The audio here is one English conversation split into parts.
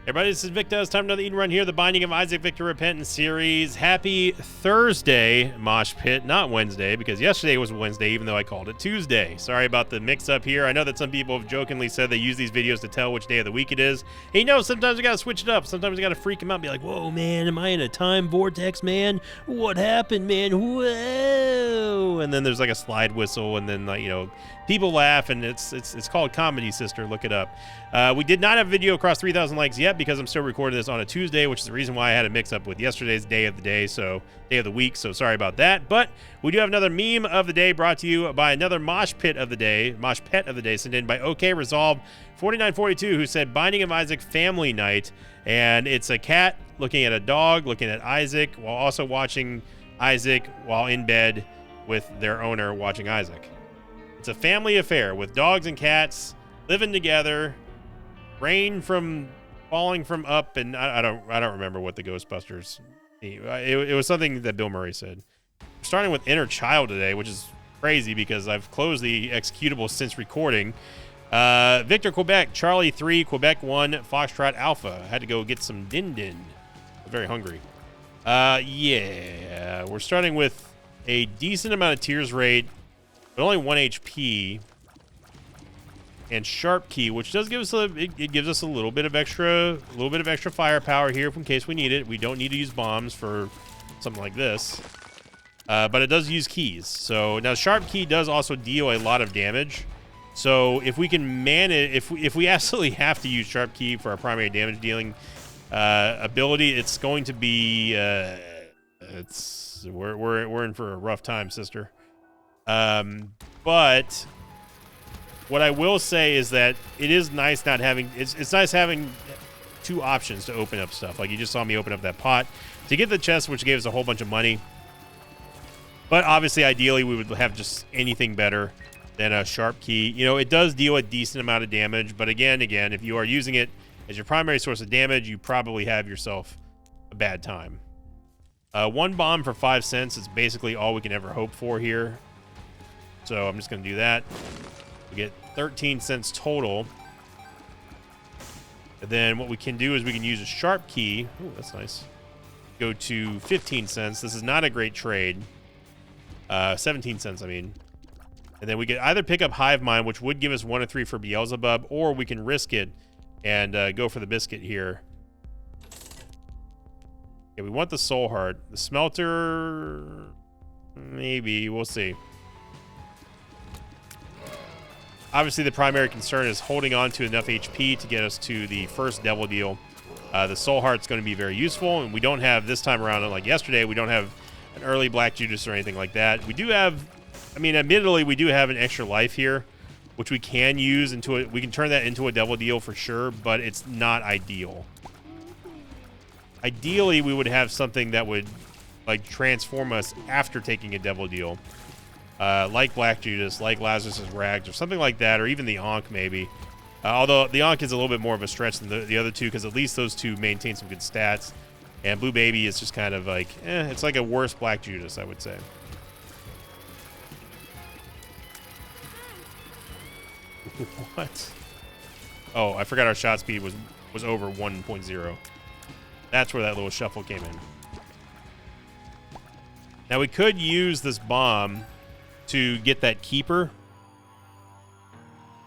Everybody, this is Victor. It's time for another Eden Run here, the Binding of Isaac Victor Repentance series. Happy Thursday, Mosh Pit, not Wednesday, because yesterday was Wednesday, even though I called it Tuesday. Sorry about the mix-up here. I know that some people have jokingly said they use these videos to tell which day of the week it is. Hey, no, sometimes we gotta switch it up. Sometimes we gotta freak them out and be like, whoa, man, am I in a time vortex, man? What happened, man? Whoa! And then there's like a slide whistle, and then, like, you know, people laugh, and it's called Comedy Sister. Look it up. We did not have a video across 3,000 likes yet because I'm still recording this on a Tuesday, which is the reason why I had a mix-up with yesterday's day of the day, so day of the week, so sorry about that. But we do have another meme of the day brought to you by another Mosh Pit of the day, sent in by OK Resolve 4942, who said Binding of Isaac Family Night, and it's a cat looking at a dog, looking at Isaac, while also watching Isaac while in bed with their owner watching Isaac. It's a family affair with dogs and cats living together. Rain from falling from up, and I don't remember what the Ghostbusters. It was something that Bill Murray said. We're starting with Inner Child today, which is crazy because I've closed the executable since recording. Victor Quebec, Charlie 3, Quebec 1, Foxtrot Alpha. I had to go get some din din. I'm very hungry. Yeah, we're starting with a decent amount of tears rate, but only 1 HP. And Sharp Key, which does give us it gives us a little bit of extra firepower here in case we need it. We don't need to use bombs for something like this, but it does use keys. So now Sharp Key does also deal a lot of damage. So if we can manage, if we absolutely have to use Sharp Key for our primary damage dealing ability, it's going to be we're in for a rough time, sister. But what I will say is that it is nice not having, it's nice having two options to open up stuff. Like you just saw me open up that pot to get the chest, which gave us a whole bunch of money. But obviously, ideally, we would have just anything better than a Sharp Key. You know, it does deal a decent amount of damage, but again, if you are using it as your primary source of damage, you probably have yourself a bad time. One bomb for 5 cents is basically all we can ever hope for here. So I'm just going to do that. We get 13 cents total. And then what we can do is we can use a Sharp Key. Oh, that's nice. Go to 15 cents. This is not a great trade. 17 cents, I mean. And then we could either pick up Hive Mind, which would give us 1 or 3 for Beelzebub, or we can risk it and go for the biscuit here. Yeah, we want the Soul Heart. The Smelter, maybe. We'll see. Obviously, the primary concern is holding on to enough HP to get us to the first Devil Deal. The Soul Heart's going to be very useful, and we don't have, this time around, like yesterday, we don't have an early Black Judas or anything like that. We do have, I mean, admittedly, we do have an extra life here, which we can use into it. We can turn that into a Devil Deal for sure, but it's not ideal. Ideally, we would have something that would, like, transform us after taking a Devil Deal. Like Black Judas, like Lazarus' Rags, or something like that, or even the Ankh, maybe. Although the Ankh is a little bit more of a stretch than the other two, because at least those two maintain some good stats. And Blue Baby is just kind of like, it's like a worse Black Judas, I would say. What? Oh, I forgot our shot speed was over 1.0. That's where that little shuffle came in. Now we could use this bomb to get that keeper.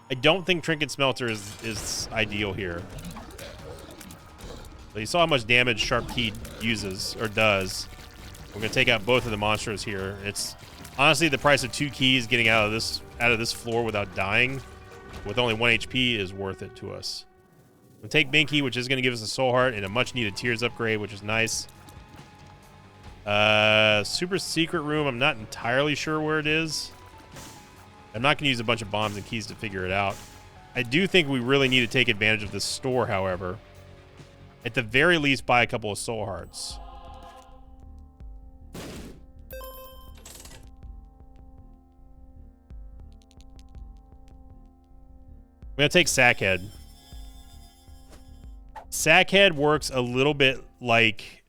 I don't think Trinket Smelter is ideal here. But you saw how much damage Sharp Key uses, or does. We're going to take out both of the monsters here. It's honestly the price of 2 keys getting out of this floor without dying with only 1 HP is worth it to us. We'll take Binky, which is going to give us a Soul Heart and a much needed Tears upgrade, which is nice. Super secret room, I'm not entirely sure where it is. I'm not going to use a bunch of bombs and keys to figure it out. I do think we really need to take advantage of this store, however. At the very least, buy a couple of Soul Hearts. I'm going to take Sackhead. Sackhead works a little bit like,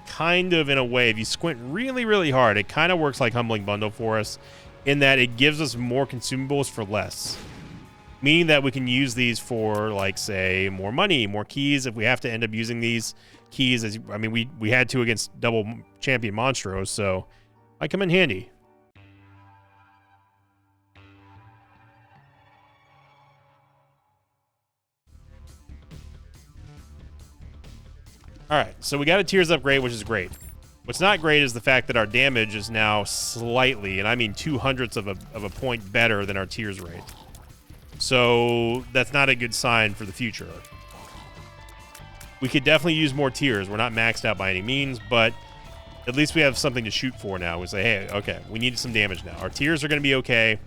kind of in a way, if you squint really, really hard, it kind of works like Humbling Bundle for us in that it gives us more consumables for less. meaning that we can use these for, like, say, more money, more keys. If we have to end up using these keys, as I mean, we had to against double champion Monstros, so might come in handy. All right, so we got a Tears upgrade, which is great. What's not great is the fact that our damage is now slightly, and I mean 0.02 of a point better than our Tears rate. So that's not a good sign for the future. We could definitely use more Tears. We're not maxed out by any means, but at least we have something to shoot for now. We say, hey, okay, we need some damage now. Our Tears are going to be okay.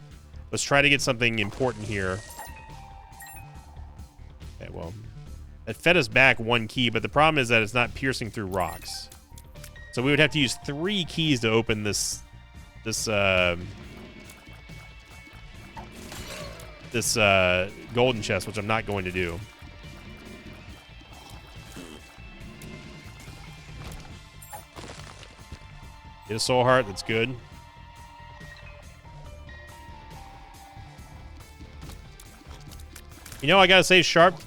Let's try to get something important here. Okay, well, it fed us back 1 key, but the problem is that it's not piercing through rocks. So we would have to use 3 keys to open this golden chest, which I'm not going to do. Get a soul heart, that's good. You know, I gotta say, Sharp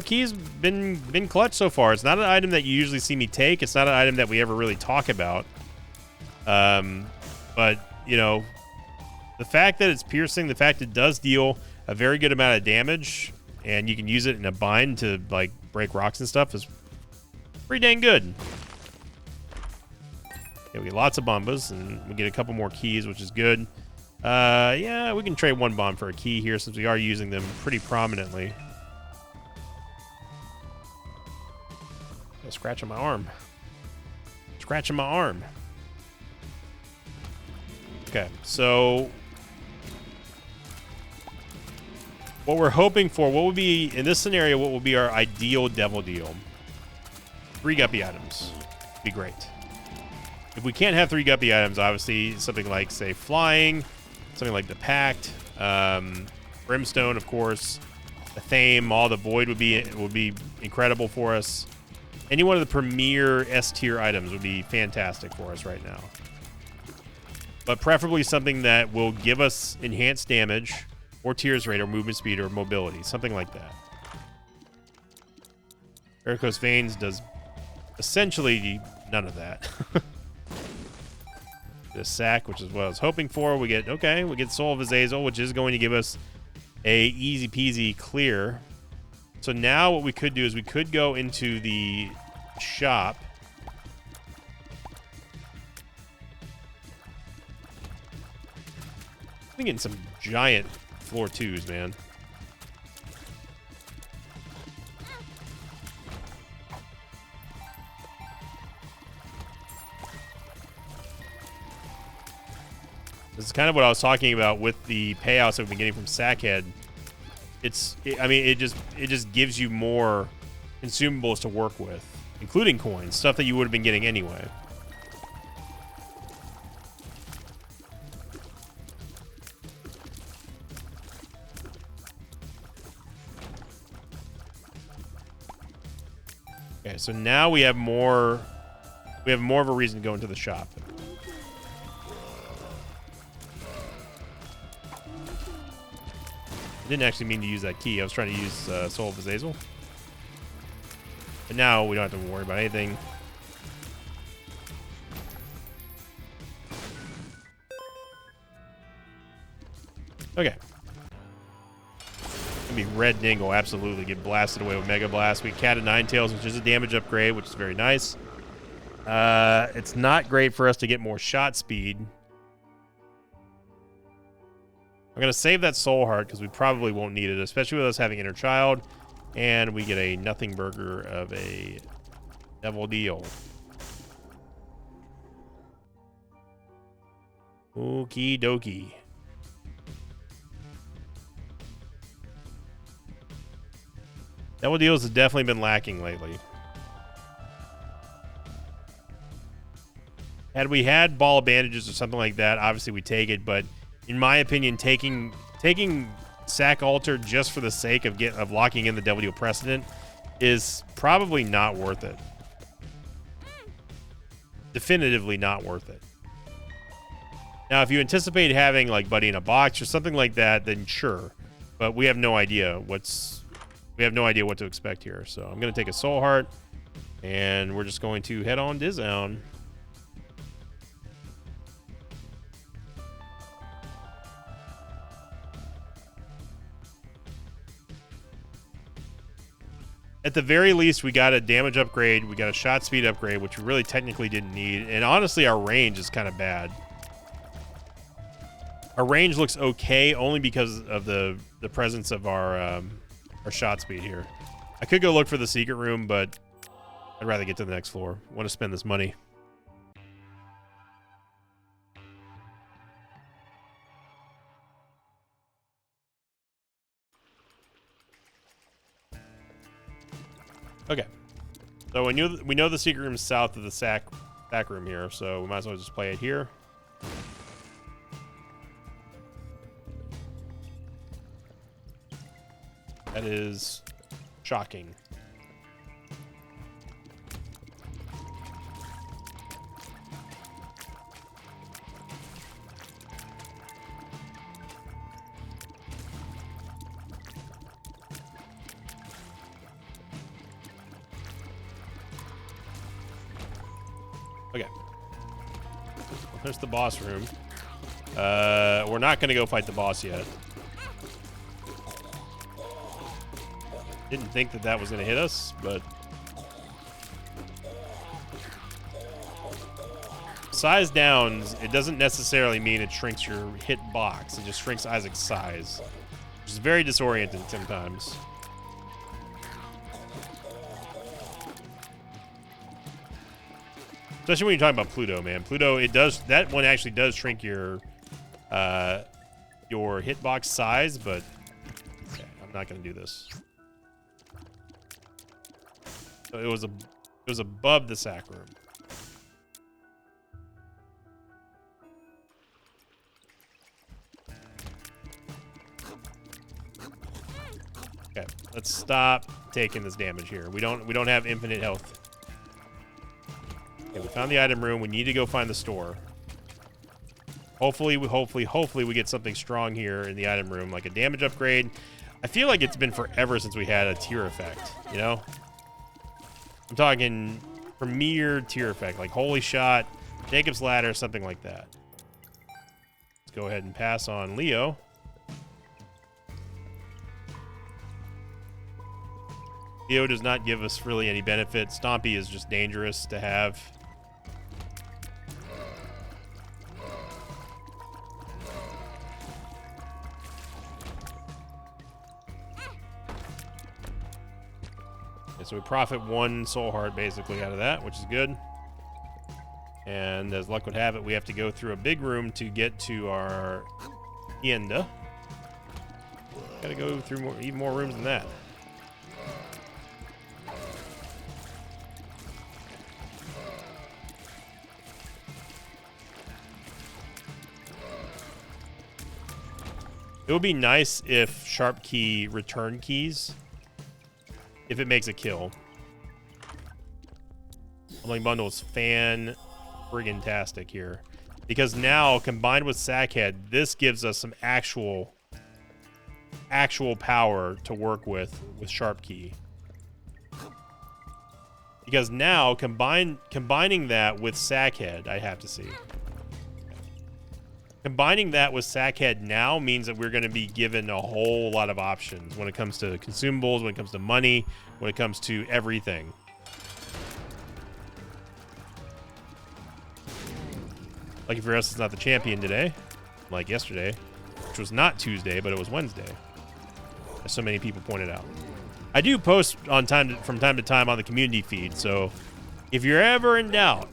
Key's been clutch so far. It's not an item that you usually see me take. It's not an item that we ever really talk about. But, you know, the fact that it's piercing, the fact it does deal a very good amount of damage, and you can use it in a bind to, like, break rocks and stuff is pretty dang good. Okay, we get lots of bombas, and we get a couple more keys, which is good. Yeah, we can trade 1 bomb for a key here since we are using them pretty prominently. Scratching my arm. Scratching my arm. Okay, so what we're hoping for, what would be, in this scenario, what would be our ideal devil deal? 3 guppy items. Be great. If we can't have 3 guppy items, obviously something like, say, flying, something like the Pact, Brimstone, of course, the Thame, all the Void would be incredible for us. Any one of the premier S-tier items would be fantastic for us right now. But preferably something that will give us enhanced damage, or Tears rate, or movement speed, or mobility. Something like that. Varicose Veins does essentially none of that. The sack, which is what I was hoping for. We get Soul of Azazel, which is going to give us a easy peasy clear. So now what we could do is we could go into the shop. I'm getting some giant floor 2s, man. This is kind of what I was talking about with the payouts that we've been getting from Sackhead. I mean, it just gives you more consumables to work with, including coins, stuff that you would have been getting anyway. Okay, so now we have more of a reason to go into the shop. I didn't actually mean to use that key. I was trying to use Soul of Azazel. But now we don't have to worry about anything. Okay. Gonna be Red Ning will absolutely get blasted away with Mega Blast. We Cat of Nine Tails, which is a damage upgrade, which is very nice. It's not great for us to get more shot speed. I'm going to save that Soul Heart because we probably won't need it, especially with us having Inner Child. And we get a nothing burger of a Devil Deal. Okie dokie. Devil Deals has definitely been lacking lately. Had we had Ball of Bandages or something like that, obviously we take it, but in my opinion, taking Sack Altar just for the sake of locking in the Devil Deal precedent is probably not worth it. Definitively not worth it. Now, if you anticipate having like Buddy in a Box or something like that, then sure. But we have no idea what to expect here. So I'm gonna take a soul heart, and we're just going to head on down. At the very least, we got a damage upgrade, we got a shot speed upgrade, which we really technically didn't need, and honestly, our range is kind of bad. Our range looks okay only because of the presence of our shot speed here. I could go look for the secret room, but I'd rather get to the next floor. I want to spend this money. Okay, so we know the secret room is south of the sack room here, so we might as well just play it here. That is shocking. Okay. There's the boss room. We're not going to go fight the boss yet. Didn't think that was going to hit us, but... Size downs, it doesn't necessarily mean it shrinks your hit box. It just shrinks Isaac's size, which is very disorienting sometimes. Especially when you're talking about Pluto, man. Pluto, that one actually does shrink your hitbox size, but okay, I'm not gonna do this. So it was above the sack room. Okay, let's stop taking this damage here. We don't have infinite health. Okay, we found the item room. We need to go find the store. Hopefully we get something strong here in the item room, like a damage upgrade. I feel like it's been forever since we had a tier effect, you know? I'm talking premier tier effect, like Holy Shot, Jacob's Ladder, something like that. Let's go ahead and pass on Leo. Leo does not give us really any benefit. Stompy is just dangerous to have. So we profit 1 soul heart basically out of that, which is good. And as luck would have it, we have to go through a big room to get to our tienda. Gotta go through even more rooms than that. It would be nice if Sharp Key return keys if it makes a kill. Humbling Bundle is fan-friggin-tastic here. Because now, combined with Sackhead, this gives us some actual power to work with Sharp Key. Because now, combining that with Sackhead, I have to see. Combining that with Sackhead now means that we're going to be given a whole lot of options when it comes to consumables, when it comes to money, when it comes to everything. Lucky for us, it's not the champion today, like yesterday, which was not Tuesday, but it was Wednesday, as so many people pointed out. I do post from time to time on the community feed, so if you're ever in doubt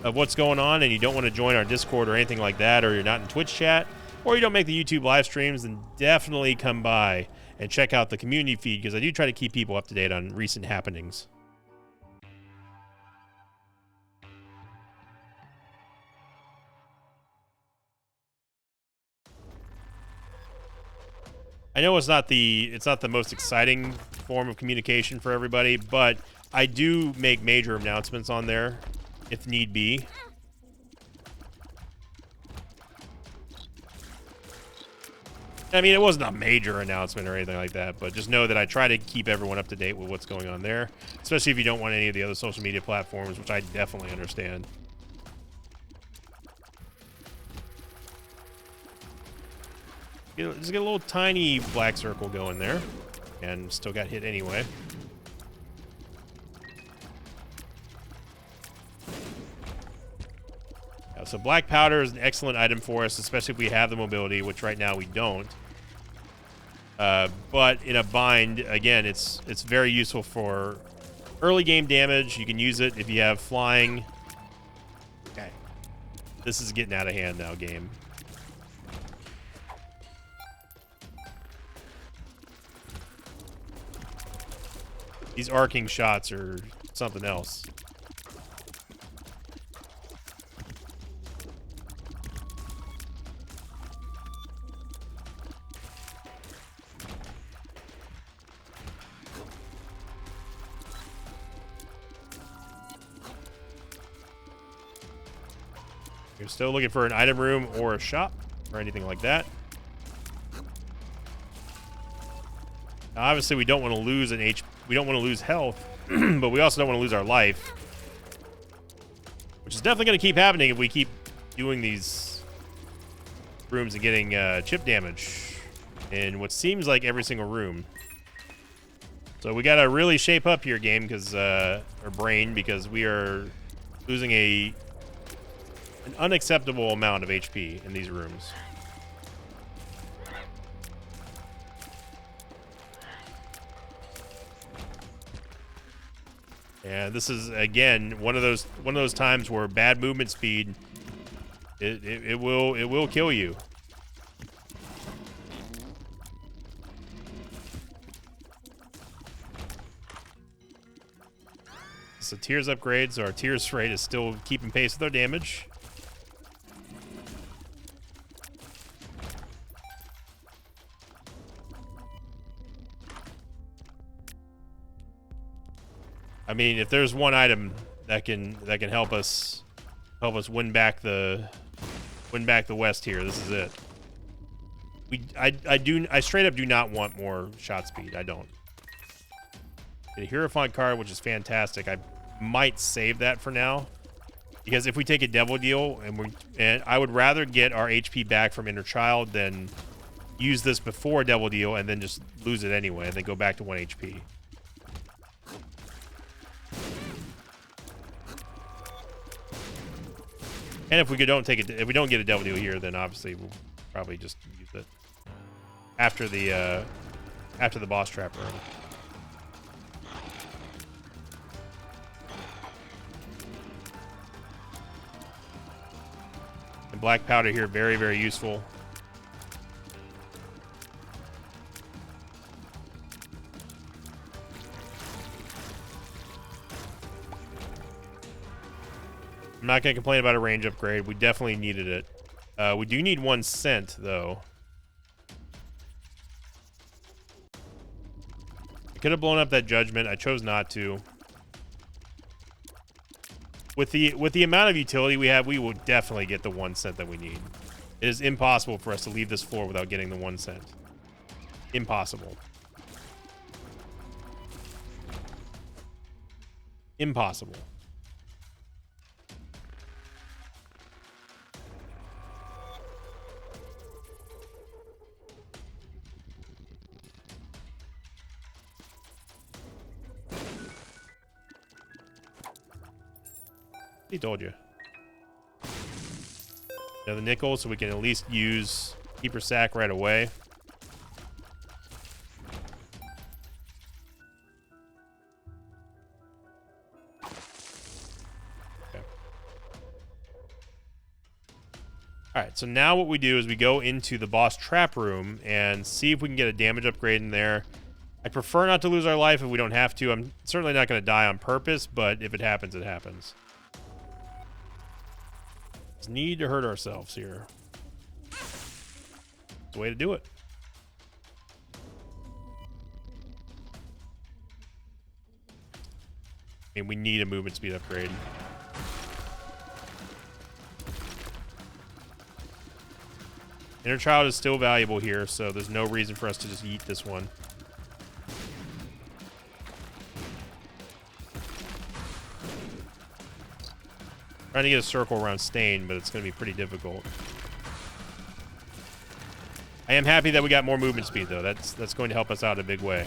of what's going on and you don't want to join our Discord or anything like that, or you're not in Twitch chat, or you don't make the YouTube live streams, then definitely come by and check out the community feed, because I do try to keep people up to date on recent happenings. I know it's not the most exciting form of communication for everybody, but I do make major announcements on there if need be. I mean, it wasn't a major announcement or anything like that, but just know that I try to keep everyone up to date with what's going on there, especially if you don't want any of the other social media platforms, which I definitely understand. Just get a little tiny black circle going there, and still got hit anyway. So black powder is an excellent item for us, especially if we have the mobility, which right now we don't. But in a bind, again, it's very useful for early game damage. You can use it if you have flying. Okay. This is getting out of hand now, game. These arcing shots are something else. You're still looking for an item room or a shop or anything like that. Now, obviously, we don't want to lose an HP. We don't want to lose health, but we also don't want to lose our life, which is definitely going to keep happening if we keep doing these rooms and getting chip damage in what seems like every single room. So we got to really shape up here, game, because or brain, because we are losing an unacceptable amount of HP in these rooms. And this is, again, one of those times where bad movement speed it will kill you. So tears upgrades, so our tears rate is still keeping pace with our damage. I mean, if there's one item that can help us win back the West here, this is it. I straight up do not want more shot speed. I don't. The Hierophant card, which is fantastic. I might save that for now, because if we take a Devil Deal and I would rather get our HP back from Inner Child than use this before Devil Deal and then just lose it anyway and then go back to 1 HP. And if we don't get a Devil Deal here, then obviously we'll probably just use it after the boss trap room. And black powder here, very, very useful. I'm not going to complain about a range upgrade. We definitely needed it. We do need 1 cent, though. I could have blown up that judgment. I chose not to. With the amount of utility we have, we will definitely get the 1 cent that we need. It is impossible for us to leave this floor without getting the 1 cent. Impossible. Impossible. He told you. Another nickel, so we can at least use Keeper Sack right away. Okay. Alright, so now what we do is we go into the boss trap room and see if we can get a damage upgrade in there. I prefer not to lose our life if we don't have to. I'm certainly not going to die on purpose, but if it happens, it happens. Need to hurt ourselves here. It's the way to do it. I mean, we need a movement speed upgrade. Inner Child is still valuable here, so there's no reason for us to just yeet this one. Trying to get a circle around Stain, but it's going to be pretty difficult. I am happy that we got more movement speed, though. That's going to help us out in a big way.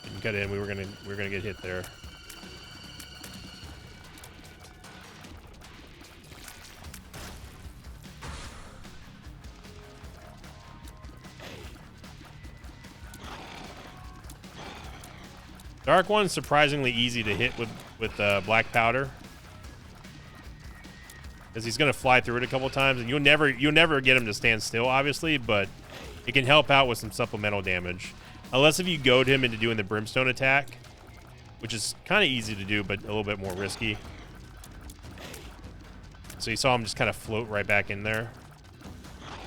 Didn't cut in. We were gonna get hit there. Dark One's surprisingly easy to hit with black powder, because he's gonna fly through it a couple times, and you'll never get him to stand still, obviously, but it can help out with some supplemental damage, unless if you goad him into doing the Brimstone attack, which is kind of easy to do, but a little bit more risky. So you saw him just kind of float right back in there.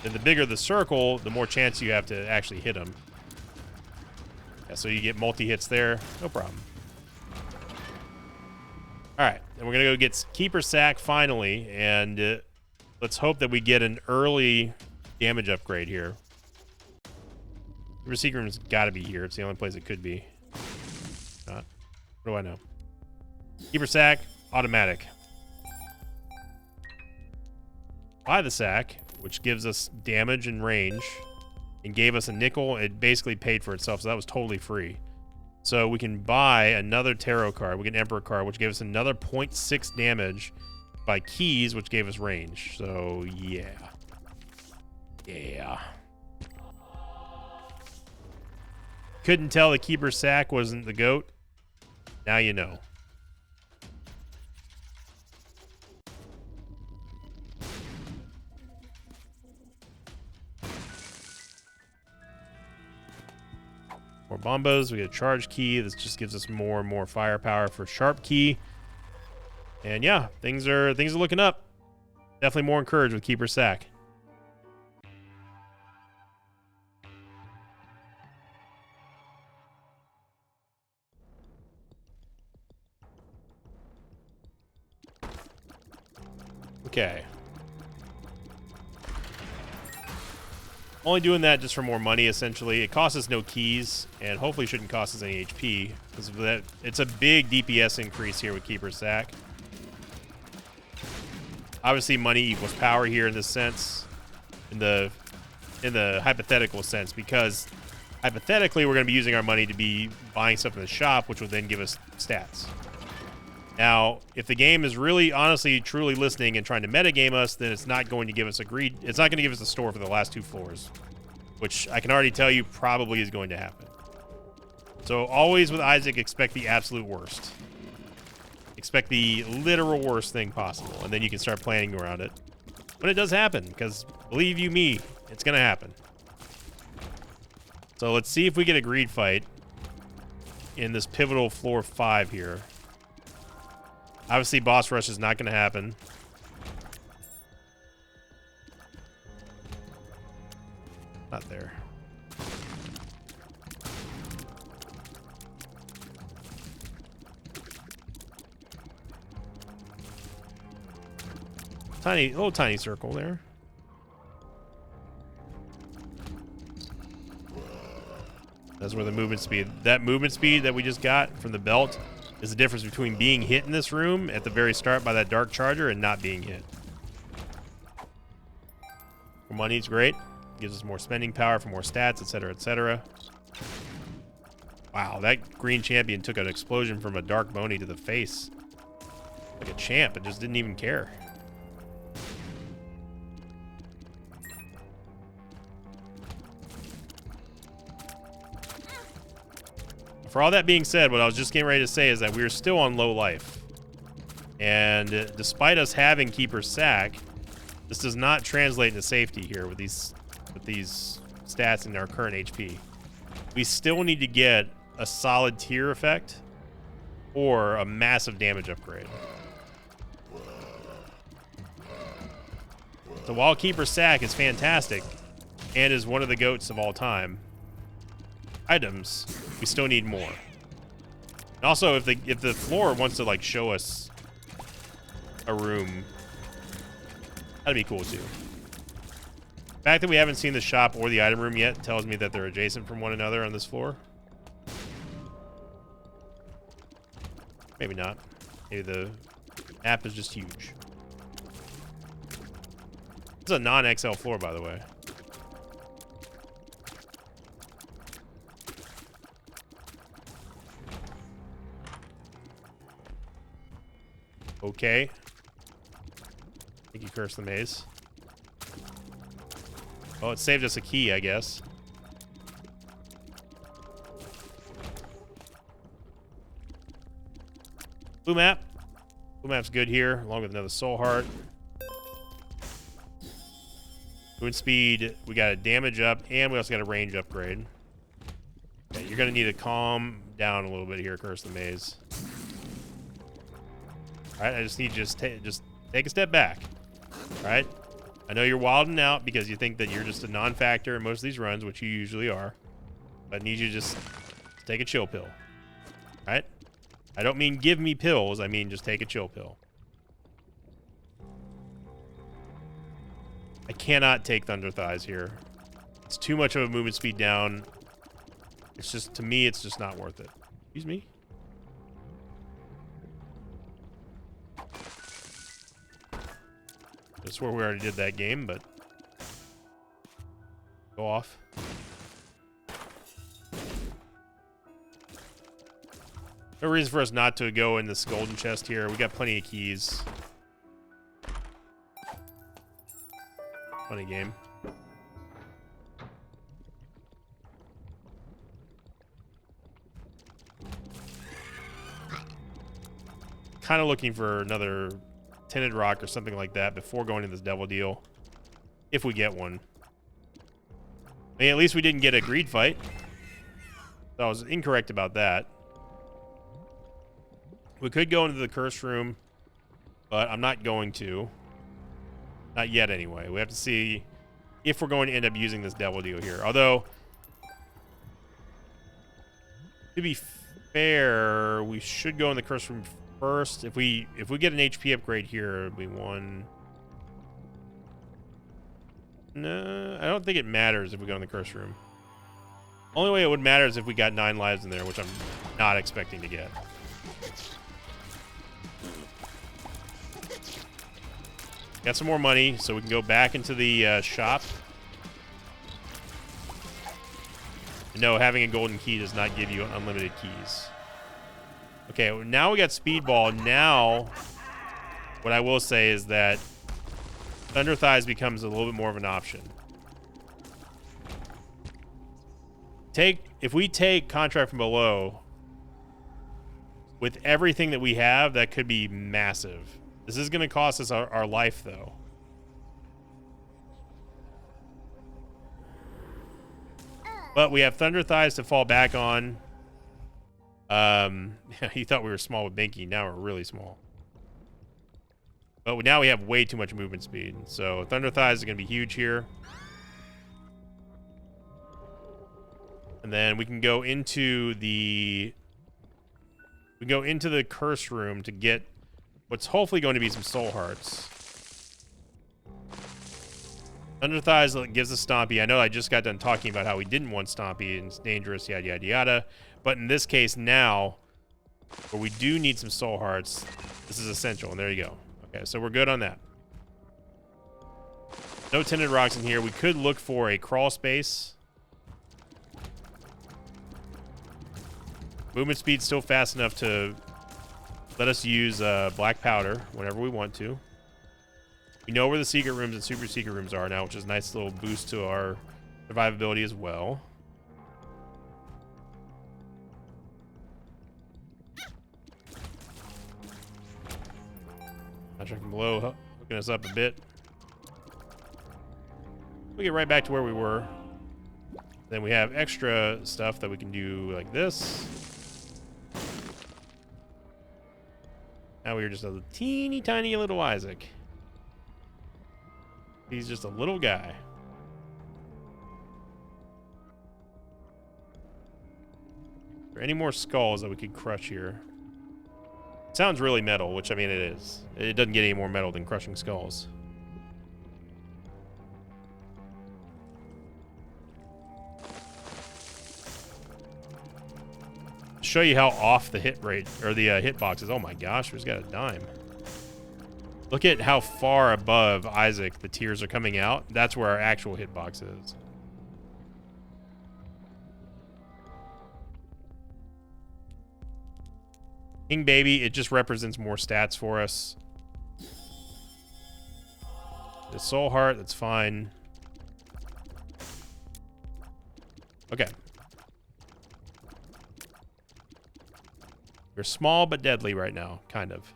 Then the bigger the circle, the more chance you have to actually hit him. Yeah, so you get multi-hits there, no problem. All right, and we're going to go get Keeper Sack finally, and let's hope that we get an early damage upgrade here. Keeper Secret Room's got to be here. It's the only place it could be. Not. What do I know? Keeper Sack, automatic. Buy the sack, which gives us damage and range, and gave us a nickel. It basically paid for itself, so that was totally free. So we can buy another tarot card. We get an Emperor card, which gave us another 0.6 damage. Buy keys, which gave us range. So, yeah. Yeah. Couldn't tell the Keeper Sack wasn't the GOAT. Now you know. More bombos. We get a charge key. This just gives us more and more firepower for sharp key. And yeah, things are looking up. Definitely more encouraged with Keeper Sack. Okay. Only doing that just for more money, essentially. It costs us no keys, and hopefully shouldn't cost us any HP, because of that, it's a big DPS increase here with Keeper Sack. Obviously, money equals power here in this sense, in the hypothetical sense, because hypothetically, we're going to be using our money to be buying stuff in the shop, which will then give us stats. Now, if the game is really, honestly, truly listening and trying to metagame us, then it's not going to give us it's not going to give us a store for the last 2 floors, which I can already tell you probably is going to happen. So always with Isaac, expect the absolute worst. Expect the literal worst thing possible, and then you can start planning around it. When it does happen, because believe you me, it's going to happen. So let's see if we get a greed fight in this pivotal floor 5 here. Obviously, boss rush is not going to happen. Not there. Little tiny circle there. That's where the movement speed. That movement speed that we just got from the belt is the difference between being hit in this room at the very start by that Dark Charger and not being hit. More money is great. Gives us more spending power for more stats, etc., etc. Wow, that green champion took an explosion from a Dark Bony to the face. Like a champ, it just didn't even care. For all that being said, what I was just getting ready to say is that we're still on low life. And despite us having Keeper Sack, this does not translate into safety here with these stats in our current HP. We still need to get a solid tier effect or a massive damage upgrade. So while Keeper Sack is fantastic and is one of the GOATs of all time, items, we still need more. And also, if the floor wants to like show us a room, that'd be cool too. The fact that we haven't seen the shop or the item room yet tells me that they're adjacent from one another on this floor. Maybe not. Maybe the map is just huge. It's a non-XL floor, by the way. Okay. I think you cursed the maze. Oh, it saved us a key, I guess. Blue map. Blue map's good here, along with another soul heart. Movement speed, we got a damage up, and we also got a range upgrade. Okay, you're gonna need to calm down a little bit here, Curse the Maze. Alright, I just need you to just take a step back. Alright? I know you're wilding out because you think that you're just a non-factor in most of these runs, which you usually are. But I need you to just take a chill pill. Alright? I don't mean give me pills, I mean just take a chill pill. I cannot take Thunder Thighs here. It's too much of a movement speed down. It's just, to me, it's just not worth it. Excuse me? I swear we already did that game, but... Go off. No reason for us not to go in this golden chest here. We got plenty of keys. Funny game. Kind of looking for another tinted rock or something like that before going to this devil deal. If we get one. I mean, at least we didn't get a greed fight. So I was incorrect about that. We could go into the curse room, but I'm not going to. Not yet, anyway. We have to see if we're going to end up using this devil deal here. Although, to be fair, we should go in the curse room first. If we get an HP upgrade here, it'll be one. No, I don't think it matters if we go in the curse room. Only way it would matter is if we got 9 lives in there, which I'm not expecting to get. Got some more money, so we can go back into the shop. No, having a golden key does not give you unlimited keys. Okay, now we got Speedball. Now, what I will say is that Thunder Thighs becomes a little bit more of an option. If we take Contract from Below, with everything that we have, that could be massive. This is going to cost us our life, though. But we have Thunder Thighs to fall back on. You thought we were small with Binky. Now we're really small. But now we have way too much movement speed. So Thunder Thighs is going to be huge here. And then we can go into the... We go into the curse room to get what's hopefully going to be some soul hearts. Thunder Thighs gives us Stompy. I know I just got done talking about how we didn't want Stompy and it's dangerous, yada, yada, yada. But in this case now, where we do need some soul hearts, this is essential. And there you go. Okay, so we're good on that. No tinted rocks in here. We could look for a crawl space. Movement speed's still fast enough to let us use black powder whenever we want to. We know where the secret rooms and super secret rooms are now, which is a nice little boost to our survivability as well. Contract from Below hooking us up a bit. We get right back to where we were. Then we have extra stuff that we can do like this. Now we're just a teeny tiny little Isaac. He's just a little guy. Are there any more skulls that we could crush here? It sounds really metal, which I mean it is. It doesn't get any more metal than crushing skulls. Show you how off the hit rate or the hitbox is. Oh my gosh, who's got a dime? Look at how far above Isaac the tears are coming out. That's where our actual hitbox is. King Baby, it just represents more stats for us. The Soul Heart, that's fine. Okay. We're small but deadly right now, kind of.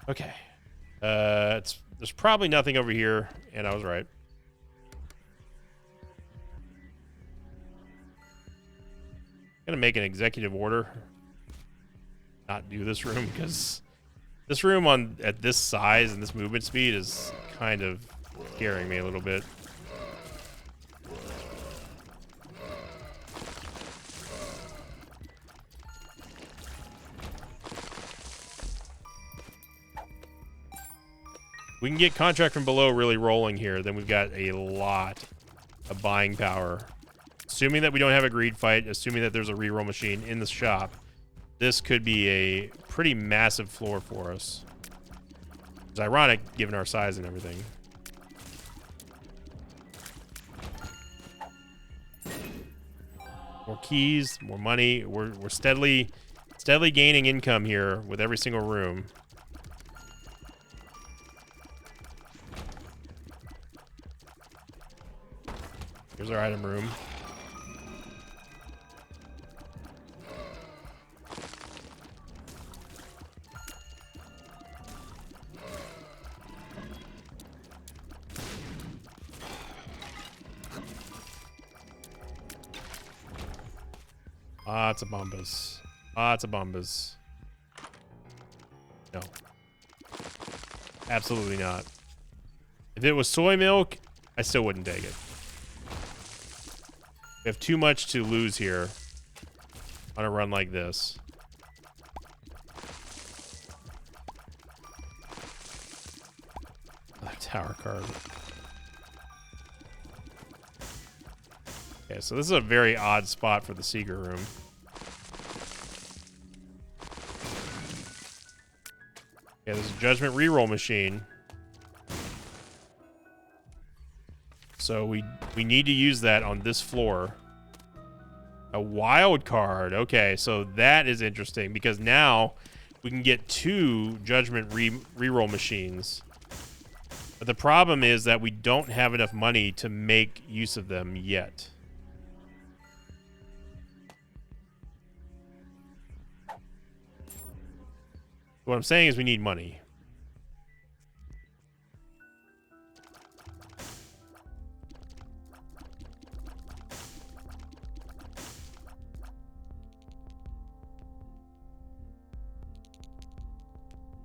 Okay. There's probably nothing over here, and I was right. I'm gonna make an executive order. Not do this room, because this room at this size and this movement speed is kind of scaring me a little bit. We can get contract from below really rolling here, then we've got a lot of buying power. Assuming that we don't have a greed fight, assuming that there's a reroll machine in the shop, this could be a pretty massive floor for us. It's ironic given our size and everything. More keys, more money. We're steadily gaining income here with every single room. Here's our item room. Lots of bombas. Lots of bombas. No. Absolutely not. If it was soy milk, I still wouldn't take it. We have too much to lose here on a run like this. Oh, tower card. Okay, so this is a very odd spot for the secret room. Okay, there's a judgment reroll machine. So we need to use that on this floor. A wild card. Okay, so that is interesting because now we can get 2 judgment reroll machines. But the problem is that we don't have enough money to make use of them yet. What I'm saying is we need money.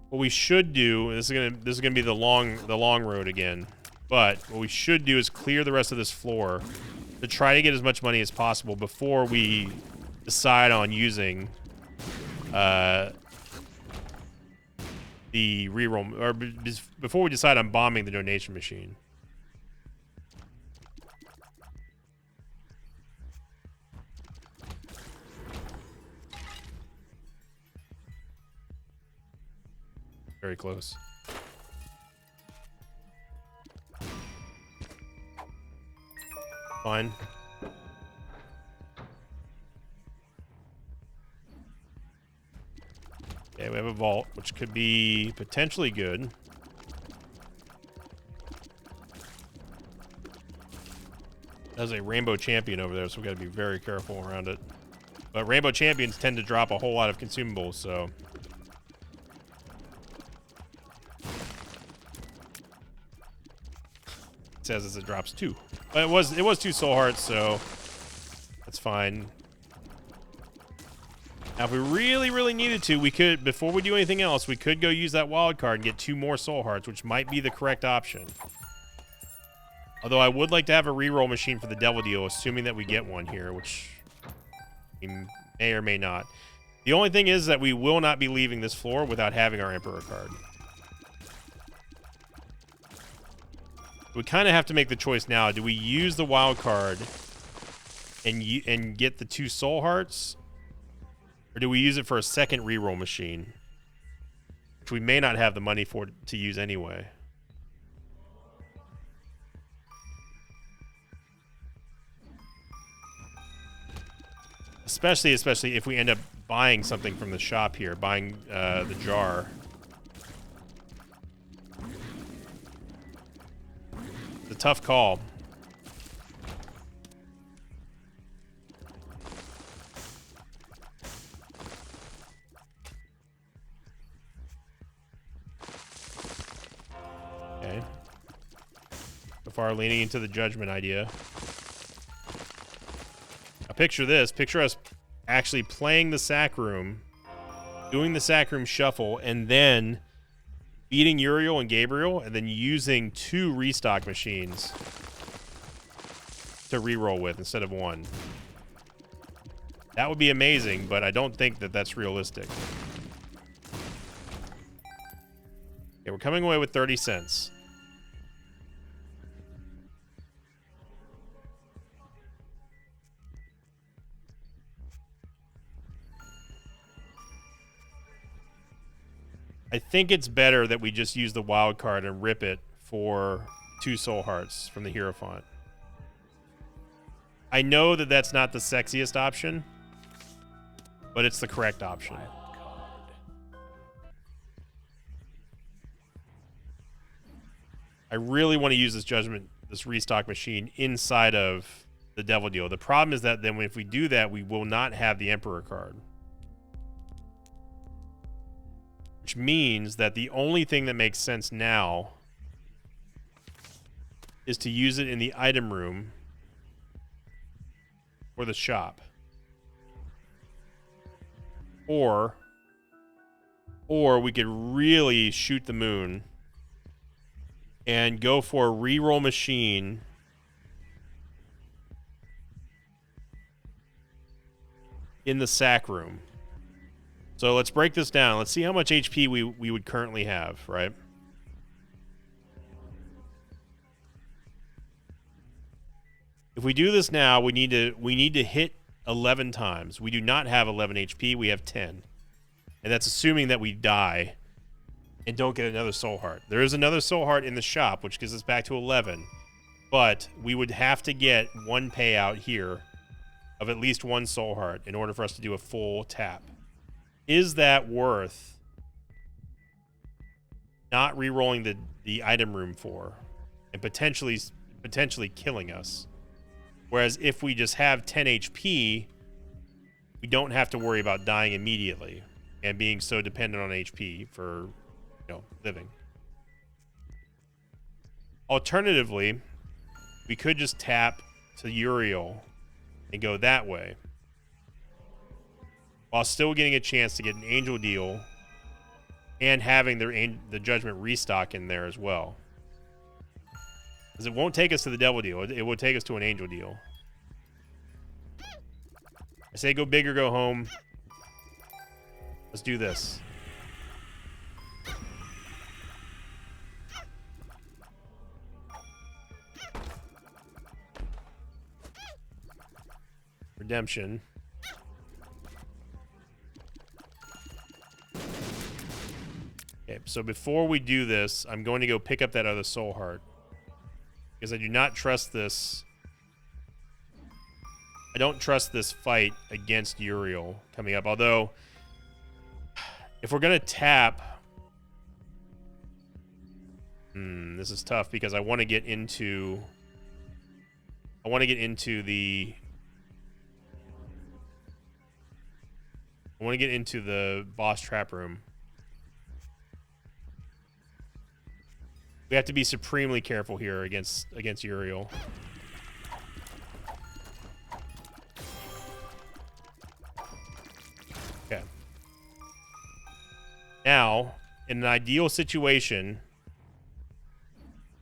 What we should do, this is gonna be the long road again. But what we should do is clear the rest of this floor to try to get as much money as possible before we decide on using the reroll, or before we decide on bombing the donation machine. Very close. Fine. Okay, we have a vault, which could be potentially good. There's a rainbow champion over there, so we got to be very careful around it. But rainbow champions tend to drop a whole lot of consumables, so it says as it drops 2. But it was 2 soul hearts, so that's fine. Now, if we really, really needed to, we could, before we do anything else, we could go use that wild card and get 2 more soul hearts, which might be the correct option. Although I would like to have a reroll machine for the Devil Deal, assuming that we get one here, which we may or may not. The only thing is that we will not be leaving this floor without having our Emperor card. We kind of have to make the choice now. Do we use the wild card and get the 2 soul hearts? Or do we use it for a second reroll machine? Which we may not have the money for to use anyway. Especially if we end up buying something from the shop here, buying the jar. It's a tough call. Okay. So far, leaning into the judgment idea. Now, picture this. Picture us actually playing the sack room, doing the sack room shuffle, and then beating Uriel and Gabriel, and then using 2 restock machines to reroll with instead of 1. That would be amazing, but I don't think that that's realistic. Okay, we're coming away with 30 cents. I think it's better that we just use the wild card and rip it for 2 soul hearts from the Hierophant. I know that that's not the sexiest option, but it's the correct option. I really want to use this restock machine inside of the Devil Deal. The problem is that then if we do that, we will not have the Emperor card. Which means that the only thing that makes sense now is to use it in the item room or the shop. Or we could really shoot the moon and go for a reroll machine in the sack room. So let's break this down. Let's see how much HP we would currently have, right? If we do this now, we need to hit 11 times. We do not have 11 HP. We have 10. And that's assuming that we die and don't get another soul heart. There is another soul heart in the shop, which gives us back to 11. But we would have to get 1 payout here of at least 1 soul heart in order for us to do a full tap. Is that worth not re-rolling the item room for and potentially killing us? Whereas if we just have 10 HP, we don't have to worry about dying immediately and being so dependent on HP for, living. Alternatively, we could just tap to Uriel and go that way, while still getting a chance to get an Angel Deal and having the Judgment restock in there as well. Because it won't take us to the Devil Deal. It will take us to an Angel Deal. I say go big or go home. Let's do this. Redemption. Okay, so before we do this, I'm going to go pick up that other soul heart. Because I do not trust this. I don't trust this fight against Uriel coming up. Although, if we're going to tap... this is tough because I want to get into... I want to get into the boss trap room. We have to be supremely careful here against Uriel. Okay. Now, in an ideal situation,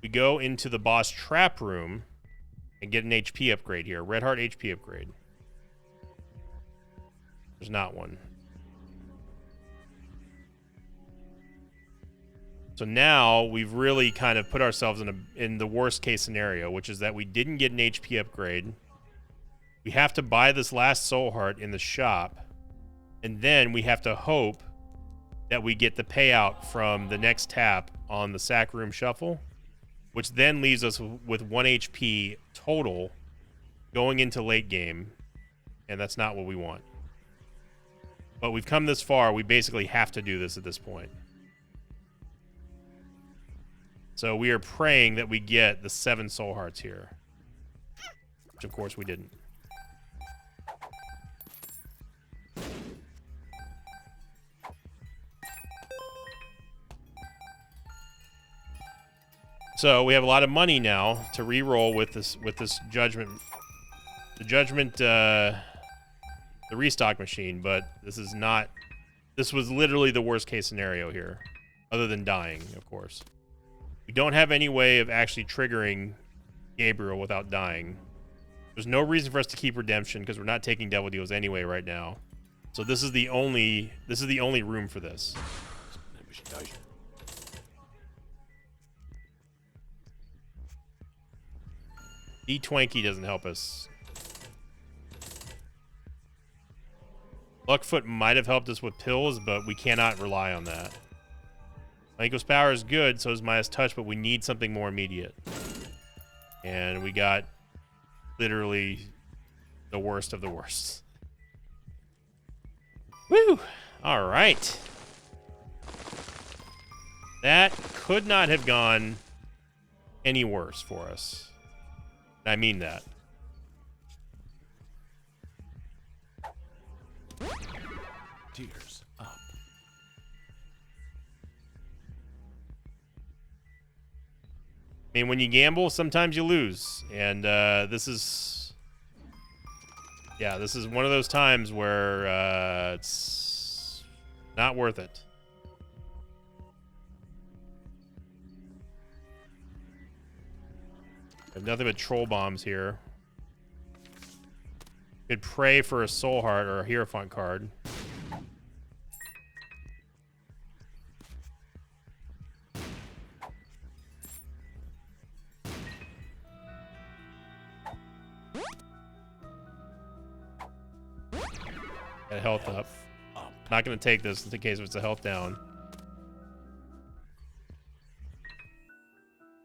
we go into the boss trap room and get an HP upgrade here. Red Heart HP upgrade. There's not one. So now we've really kind of put ourselves in the worst case scenario, which is that we didn't get an HP upgrade. We have to buy this last soul heart in the shop, and then we have to hope that we get the payout from the next tap on the sack room shuffle, which then leaves us with 1 HP total going into late game, and that's not what we want. But we've come this far, we basically have to do this at this point. So we are praying that we get the 7 soul hearts here, which of course we didn't. So we have a lot of money now to re-roll with this judgment, the restock machine. But this is not. This was literally the worst case scenario here, other than dying, of course. We don't have any way of actually triggering Gabriel without dying. There's no reason for us to keep redemption because we're not taking devil deals anyway right now. So this is the only room for this. D-Twanky doesn't help us. Luckfoot might have helped us with pills, but we cannot rely on that. Mango's power is good, so is Maya's touch, but we need something more immediate. And we got literally the worst of the worst. Woo! All right. That could not have gone any worse for us. I mean that. Tears up. I mean, when you gamble, sometimes you lose. And this is... Yeah, this is one of those times where it's not worth it. I have nothing but troll bombs here. Could pray for a soul heart or a Hierophant card. Got health up. Not going to take this in case it's a health down.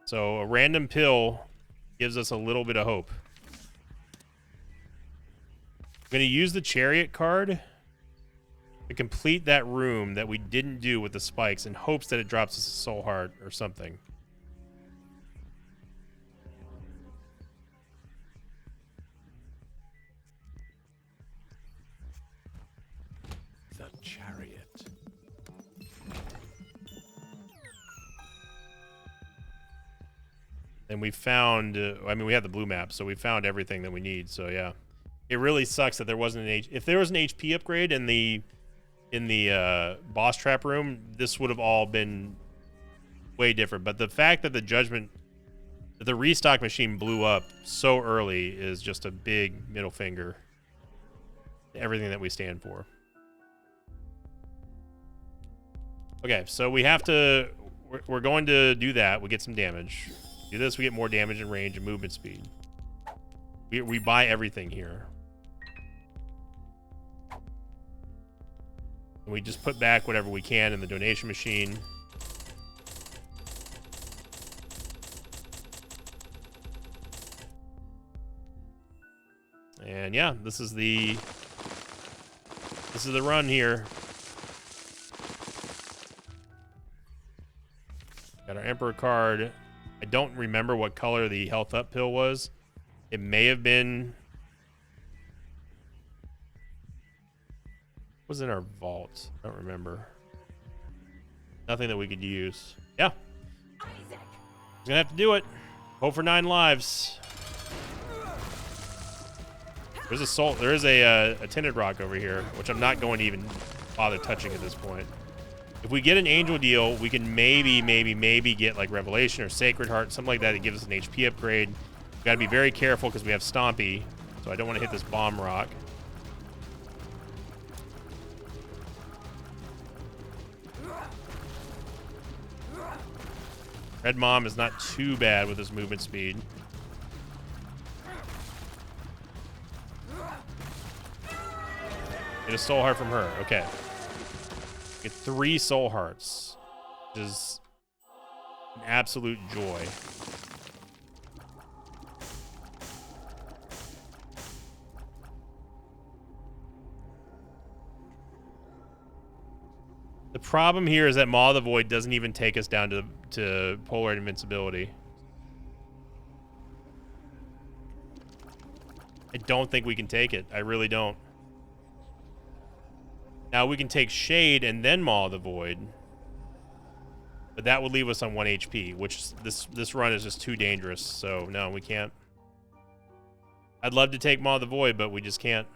So a random pill gives us a little bit of hope. I'm going to use the Chariot card to complete that room that we didn't do with the spikes in hopes that it drops us a soul heart or something. The Chariot. And we found, I mean, we have the blue map, so we found everything that we need. So yeah, it really sucks that there wasn't an if there was an HP upgrade in the boss trap room, this would have all been way different. But the fact that the restock machine blew up so early is just a big middle finger to everything that we stand for. Okay, so we have to, we're going to do that. We get some damage. Do this, we get more damage and range and movement speed. We buy everything here. And we just put back whatever we can in the donation machine. And yeah, this is the run here. Got our Emperor card. I don't remember what color the health up pill was. It may have been... What was in our vault? I don't remember. Nothing that we could use. Yeah. Isaac. Gonna have to do it. Hope for 9 lives. There's a soul. There is a tinted rock over here, which I'm not going to even bother touching at this point. If we get an Angel deal, we can maybe get like Revelation or Sacred Heart, something like that that gives us an HP upgrade. We've got to be very careful because we have Stompy, so I don't want to hit this Bomb Rock. Red Mom is not too bad with his movement speed. Get a Soul Heart from her. Okay. Get 3 Soul Hearts, which is an absolute joy. The problem here is that Maw of the Void doesn't even take us down to Polar Invincibility. I don't think we can take it. I really don't. Now we can take Shade and then Maw of the Void. But that would leave us on 1 HP, which this run is just too dangerous. So no, we can't. I'd love to take Maw of the Void, but we just can't.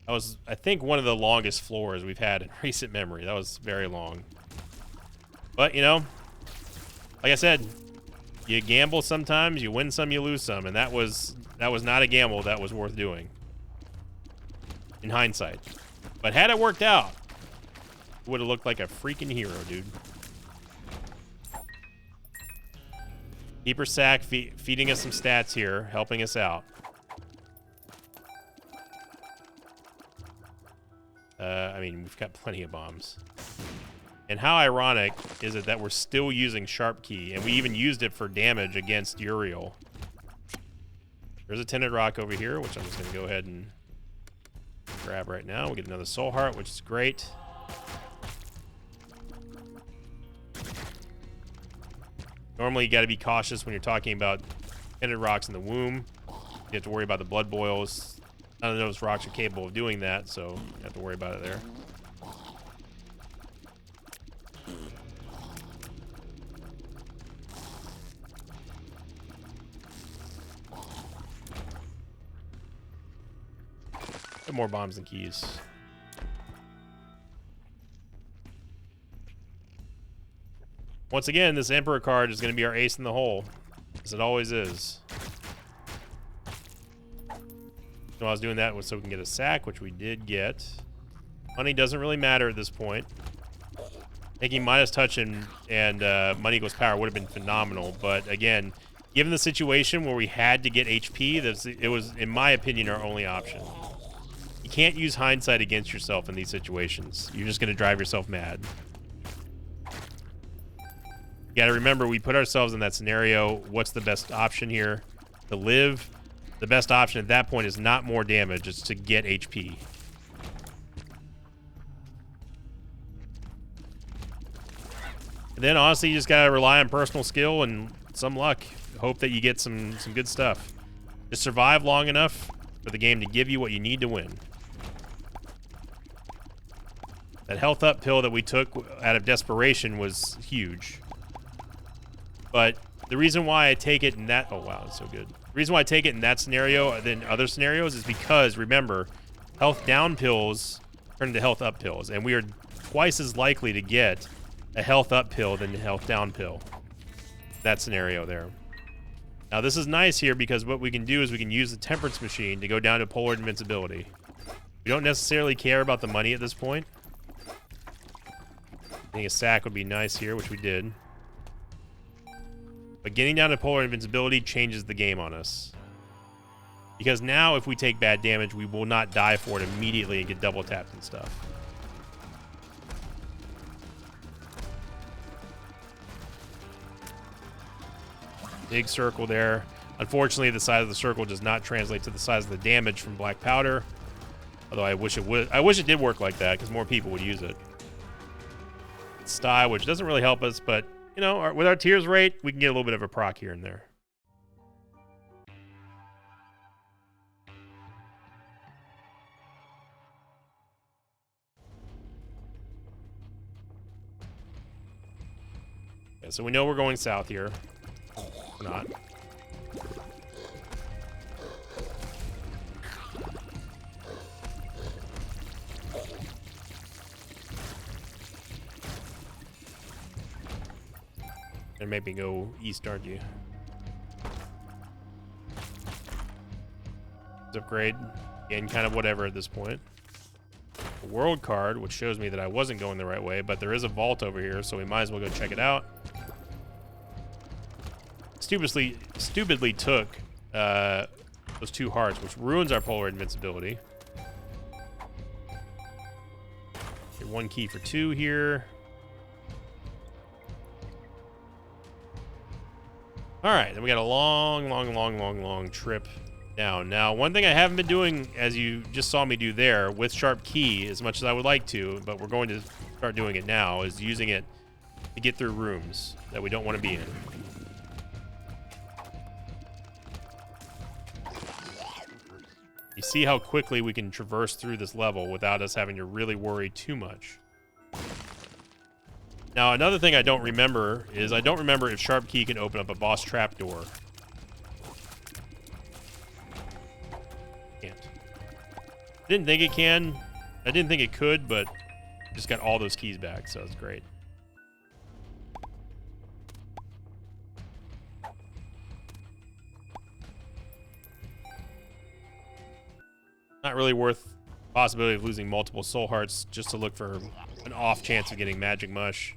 That was, I think, one of the longest floors we've had in recent memory. That was very long. But, you know, like I said, you gamble sometimes, you win some, you lose some. And that was not a gamble that was worth doing. In hindsight. But had it worked out, it would have looked like a freaking hero, dude. Keeper Sack feeding us some stats here, helping us out. I mean, we've got plenty of bombs. And how ironic is it that we're still using Sharp Key, and we even used it for damage against Uriel. There's a Tinted Rock over here, which I'm just going to go ahead and grab right now. We'll get another Soul Heart, which is great. Normally, you got to be cautious when you're talking about Tinted Rocks in the womb. You have to worry about the blood boils. None of those rocks are capable of doing that, so you have to worry about it there. Get more bombs than keys. Once again, this Emperor card is going to be our ace in the hole, as it always is. So I was doing that so we can get a sack, which we did get. Money doesn't really matter at this point. Taking minus touch and money equals power would have been phenomenal, but again, given the situation where we had to get HP, it was, in my opinion, our only option. You can't use hindsight against yourself in these situations. You're just going to drive yourself mad. You got to remember, we put ourselves in that scenario. What's the best option here? To live. The best option at that point is not more damage, it's to get HP. And then honestly, you just gotta rely on personal skill and some luck. Hope that you get some good stuff. Just survive long enough for the game to give you what you need to win. That health up pill that we took out of desperation was huge. But the reason why I take it in that... Oh, wow, that's so good. The reason why I take it in that scenario than other scenarios is because, remember, health down pills turn into health up pills, and we are twice as likely to get a health up pill than a health down pill. That scenario there. Now, this is nice here because what we can do is we can use the Temperance Machine to go down to Polar Invincibility. We don't necessarily care about the money at this point. I think a sack would be nice here, which we did. But getting down to Polar Invincibility changes the game on us. Because now if we take bad damage, we will not die for it immediately and get double tapped and stuff. Big circle there. Unfortunately, the size of the circle does not translate to the size of the damage from Black Powder. Although I wish it would. I wish it did work like that because more people would use it. Style, which doesn't really help us, but you know, with our tears rate, we can get a little bit of a proc here and there. Okay, so we know we're going south here. We're not. And maybe go east, aren't you? Upgrade. Again, kind of whatever at this point. A world card, which shows me that I wasn't going the right way, but there is a vault over here, so we might as well go check it out. Stupidly took those 2 hearts, which ruins our polar invincibility. Get 1 key for 2 here. All right, then we got a long trip down. Now, one thing I haven't been doing, as you just saw me do there, with Sharp Key, as much as I would like to, but we're going to start doing it now, is using it to get through rooms that we don't want to be in. You see how quickly we can traverse through this level without us having to really worry too much. Now, another thing I don't remember is I don't remember if Sharp Key can open up a boss trapdoor. Can't. Didn't think it can. I didn't think it could, but just got all those keys back, so it's great. Not really worth the possibility of losing multiple soul hearts just to look for an off chance of getting magic mush.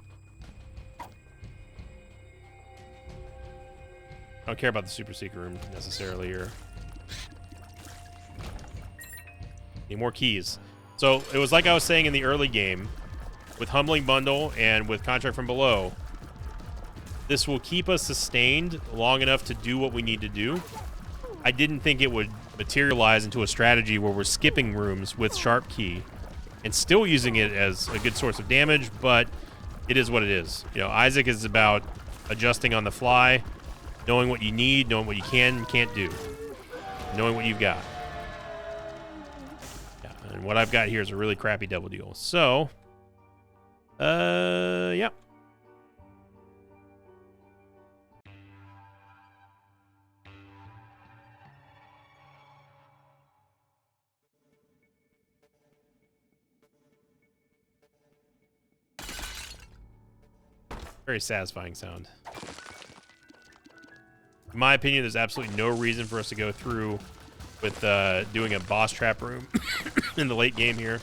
I don't care about the super secret room necessarily here. Need more keys. So it was like I was saying in the early game, with Humbling Bundle and with Contract from Below, this will keep us sustained long enough to do what we need to do. I didn't think it would materialize into a strategy where we're skipping rooms with Sharp Key and still using it as a good source of damage, but it is what it is. You know, Isaac is about adjusting on the fly, knowing what you need, knowing what you can and can't do, knowing what you've got. Yeah, and what I've got here is a really crappy double deal. So, yeah. Very satisfying sound. In my opinion, there's absolutely no reason for us to go through with doing a boss trap room in the late game here.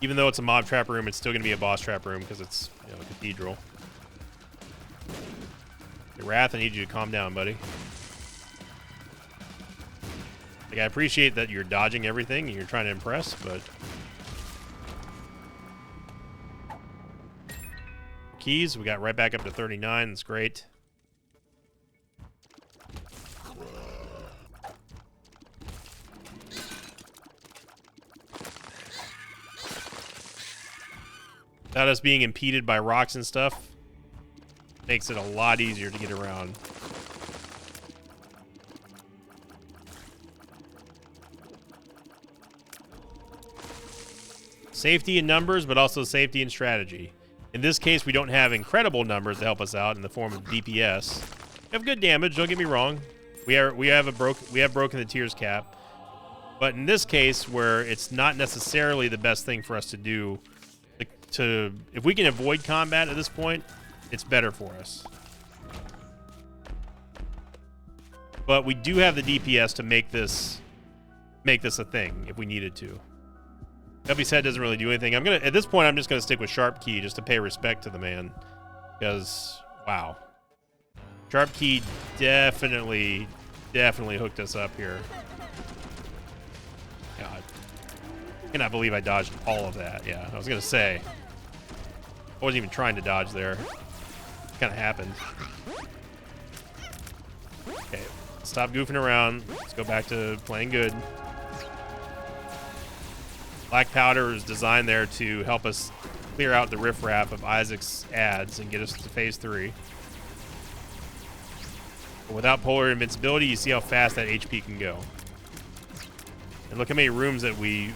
Even though it's a mob trap room, it's still going to be a boss trap room because it's, you know, a cathedral. Hey, Wrath, I need you to calm down, buddy. Like, I appreciate that you're dodging everything and you're trying to impress, but... Keys, we got right back up to 39. That's great. Without us being impeded by rocks and stuff, makes it a lot easier to get around. Safety in numbers, but also safety in strategy. In this case, we don't have incredible numbers to help us out in the form of DPS. We have good damage, don't get me wrong. We have broken the tears cap. But in this case, where it's not necessarily the best thing for us to do, if we can avoid combat at this point, it's better for us. But we do have the DPS to make this a thing if we needed to. Guppy's head doesn't really do anything. At this point, I'm just gonna stick with Sharp Key just to pay respect to the man, because wow, Sharp Key definitely hooked us up here. God, I cannot believe I dodged all of that. Yeah, I was gonna say I wasn't even trying to dodge there. It kind of happened. Okay, stop goofing around. Let's go back to playing good. Black powder is designed there to help us clear out the riffraff of Isaac's ads and get us to phase 3. But without polar invincibility, you see how fast that HP can go. And look how many rooms that we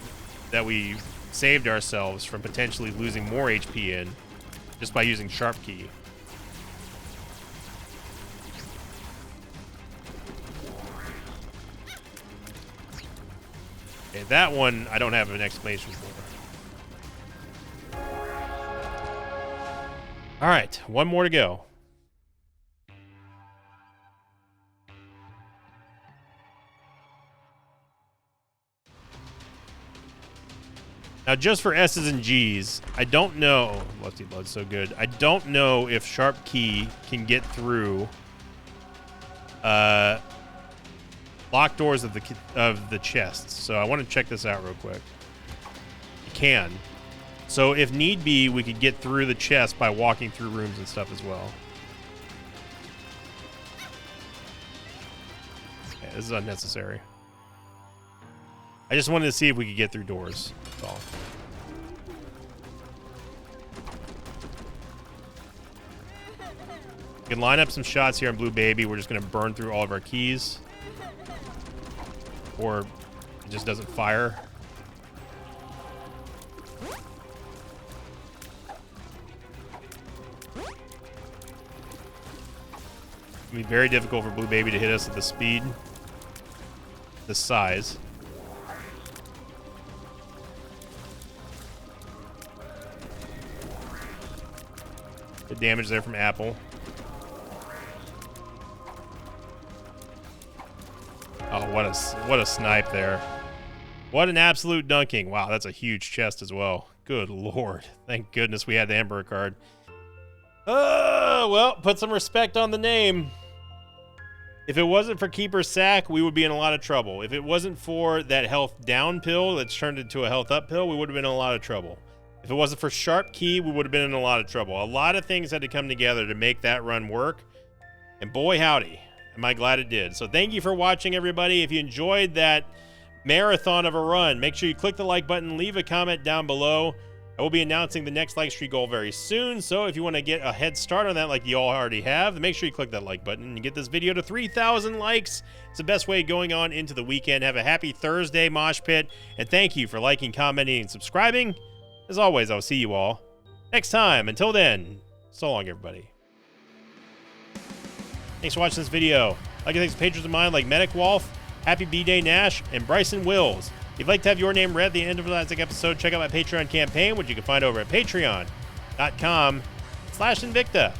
saved ourselves from potentially losing more HP in just by using Sharp Key. Okay, that one I don't have an explanation for. All right, one more to go. Now, just for S's and G's, I don't know. Lusty Blood's so good. I don't know if Sharp Key can get through locked doors of the chests. So I want to check this out real quick. It can. So if need be, we could get through the chest by walking through rooms and stuff as well. Okay, this is unnecessary. I just wanted to see if we could get through doors. That's all. We can line up some shots here on Blue Baby. We're just going to burn through all of our keys. Or it just doesn't fire. It's going to be very difficult for Blue Baby to hit us at the speed, the size. Good damage there from Apple. Oh, what a snipe there. What an absolute dunking. Wow, that's a huge chest as well. Good lord. Thank goodness we had the Emperor card. Well, put some respect on the name. If it wasn't for Keeper's Sack, we would be in a lot of trouble. If it wasn't for that health down pill that's turned into a health up pill, we would have been in a lot of trouble. If it wasn't for Sharp Key, we would have been in a lot of trouble. A lot of things had to come together to make that run work. And boy, howdy, am I glad it did. So thank you for watching, everybody. If you enjoyed that marathon of a run, make sure you click the like button, leave a comment down below. I will be announcing the next like streak goal very soon. So if you want to get a head start on that like you all already have, make sure you click that like button and get this video to 3,000 likes. It's the best way going on into the weekend. Have a happy Thursday, Mosh Pit. And thank you for liking, commenting, and subscribing. As always, I'll see you all next time. Until then, so long, everybody. Thanks for watching this video. I'd like to thank some patrons of mine like Medic Wolf, Happy B-Day Nash, and Bryson Wills. If you'd like to have your name read at the end of the last episode, check out my Patreon campaign, which you can find over at patreon.com/Invicta.